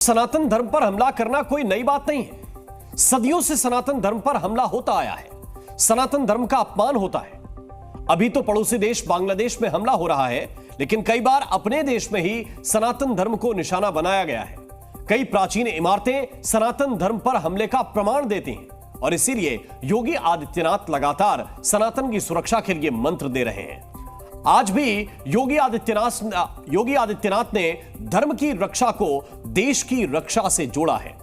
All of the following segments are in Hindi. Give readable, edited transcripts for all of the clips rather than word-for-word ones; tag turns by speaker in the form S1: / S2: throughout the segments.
S1: सनातन धर्म पर हमला करना कोई नई बात नहीं है। सदियों से सनातन धर्म पर हमला होता आया है। सनातन धर्म का अपमान होता है। अभी तो पड़ोसी देश बांग्लादेश में हमला हो रहा है, लेकिन कई बार अपने देश में ही सनातन धर्म को निशाना बनाया गया है। कई प्राचीन इमारतें सनातन धर्म पर हमले का प्रमाण देती हैं और इसीलिए योगी आदित्यनाथ लगातार सनातन की सुरक्षा के लिए मंत्र दे रहे हैं। आज भी योगी आदित्यनाथ ने धर्म की रक्षा को देश की रक्षा से जोड़ा है।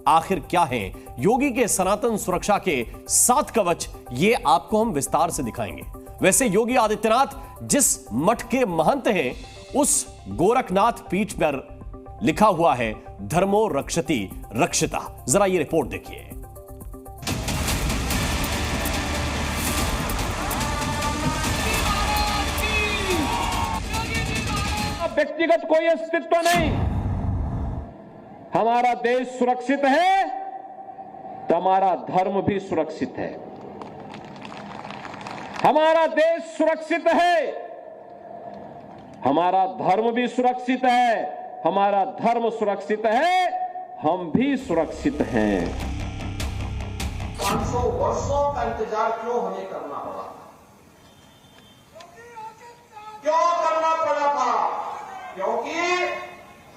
S1: आखिर क्या है योगी के सनातन सुरक्षा के 7 कवच, ये आपको हम विस्तार से दिखाएंगे। वैसे योगी आदित्यनाथ जिस मठ के महंत हैं, उस गोरखनाथ पीठ पर लिखा हुआ है धर्मो रक्षति रक्षिता। जरा ये रिपोर्ट देखिए।
S2: व्यक्तिगत कोई अस्तित्व नहीं। हमारा देश सुरक्षित है तो हमारा धर्म भी सुरक्षित है। हमारा देश सुरक्षित है, हमारा धर्म भी सुरक्षित है। हमारा धर्म सुरक्षित है, हम भी सुरक्षित हैं।
S3: 500 वर्षों का इंतजार क्यों हमें करना पड़ा? क्यों करना पड़ा था? क्योंकि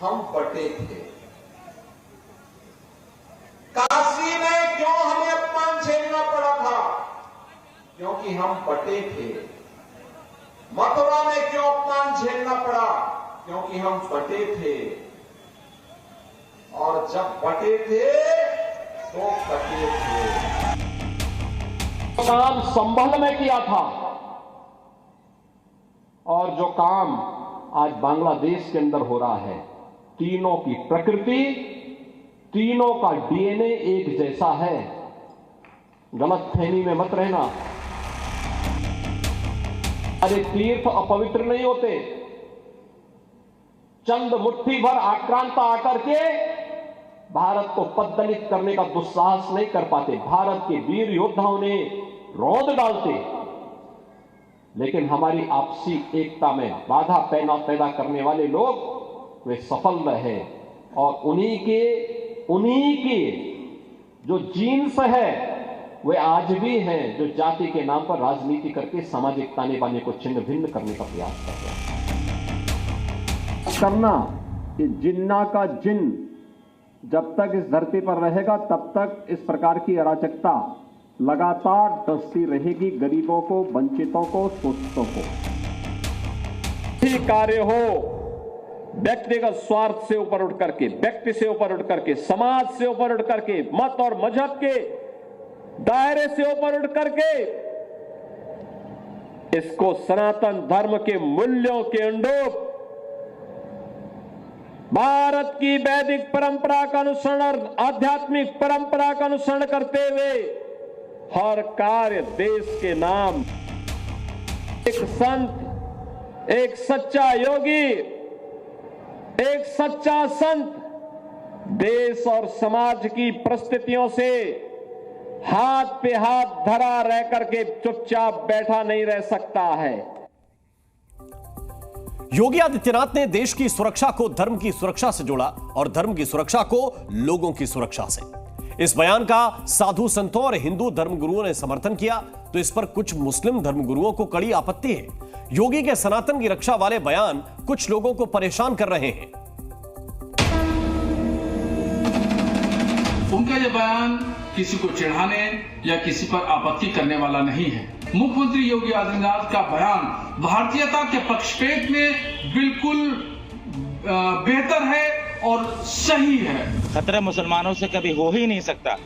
S3: हम बटे थे। काशी में क्यों हमें अपमान झेलना पड़ा था? क्योंकि हम बटे थे। मथुरा में क्यों अपमान झेलना पड़ा? क्योंकि हम बटे थे। और जब बटे थे तो कटे थे।
S2: काम संभल में किया था और जो काम आज बांग्लादेश के अंदर हो रहा है, तीनों की प्रकृति, तीनों का डीएनए एक जैसा है। गलतफहमी में मत रहना। अरे तीर्थ अपवित्र नहीं होते। चंद मुट्ठी भर आक्रांता आकर के भारत को पद्दलित करने का दुस्साहस नहीं कर पाते। भारत के वीर योद्धाओं ने रौंद डालते, लेकिन हमारी आपसी एकता में बाधा पैदा करने वाले लोग वे सफल रहे। और उन्हीं के जो जीन्स है वे आज भी हैं, जो जाति के नाम पर राजनीति करके सामाजिक ताने बाने को छिन्न भिन्न करने का प्रयास कर रहे हैं। करना कि जिन्ना का जिन जब तक इस धरती पर रहेगा तब तक इस प्रकार की अराजकता लगातार डसती रहेगी। गरीबों को, वंचितों को, शोषितों को ही कार्य हो, व्यक्तिगत स्वार्थ से ऊपर उठ करके, व्यक्ति से ऊपर उठ करके, समाज से ऊपर उठ करके, मत और मजहब के दायरे से ऊपर उठ करके इसको सनातन धर्म के मूल्यों के अनुरूप भारत की वैदिक परंपरा का अनुसरण और आध्यात्मिक परंपरा का अनुसरण करते हुए हर कार्य देश के नाम, एक संत, एक सच्चा योगी, एक सच्चा संत देश और समाज की परिस्थितियों से हाथ पे हाथ धरा रह करके चुपचाप बैठा नहीं रह सकता है।
S1: योगी आदित्यनाथ ने देश की सुरक्षा को धर्म की सुरक्षा से जोड़ा और धर्म की सुरक्षा को लोगों की सुरक्षा से। इस बयान का साधु संतों और हिंदू धर्मगुरुओं ने समर्थन किया, तो इस पर कुछ मुस्लिम धर्मगुरुओं को कड़ी आपत्ति है। योगी के सनातन की रक्षा वाले बयान कुछ लोगों को परेशान कर रहे हैं।
S4: उनका यह बयान किसी को चिढ़ाने या किसी पर आपत्ति करने वाला नहीं है। मुख्यमंत्री योगी आदित्यनाथ का बयान भारतीयता के पक्षपेट में बिल्कुल बेहतर है और सही है।
S5: खतरा मुसलमानों से कभी हो ही नहीं सकता।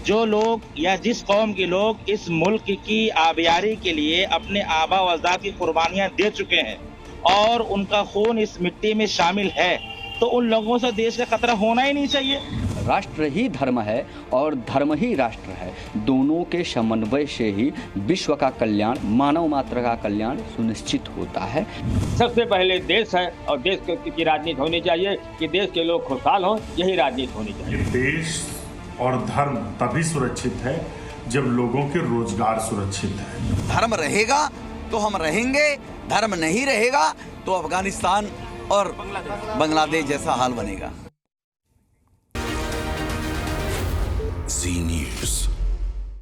S5: जो लोग या जिस कौम के लोग इस मुल्क की आबियारी के लिए अपने आबा व अजदाद की कुर्बानियां दे चुके हैं और उनका खून इस मिट्टी में शामिल है, तो उन लोगों से देश का खतरा होना ही नहीं चाहिए।
S6: राष्ट्र ही धर्म है और धर्म ही राष्ट्र है। दोनों के समन्वय से ही विश्व का कल्याण, मानव मात्र का कल्याण सुनिश्चित होता है।
S7: सबसे पहले देश है और देश की राजनीति होनी चाहिए कि देश के लोग खुशहाल हों, यही राजनीति होनी चाहिए।
S8: देश और धर्म तभी सुरक्षित है जब लोगों के रोजगार सुरक्षित है।
S9: धर्म रहेगा तो हम रहेंगे, धर्म नहीं रहेगा तो अफगानिस्तान और बांग्लादेश जैसा हाल बनेगा।
S10: जी न्यूज।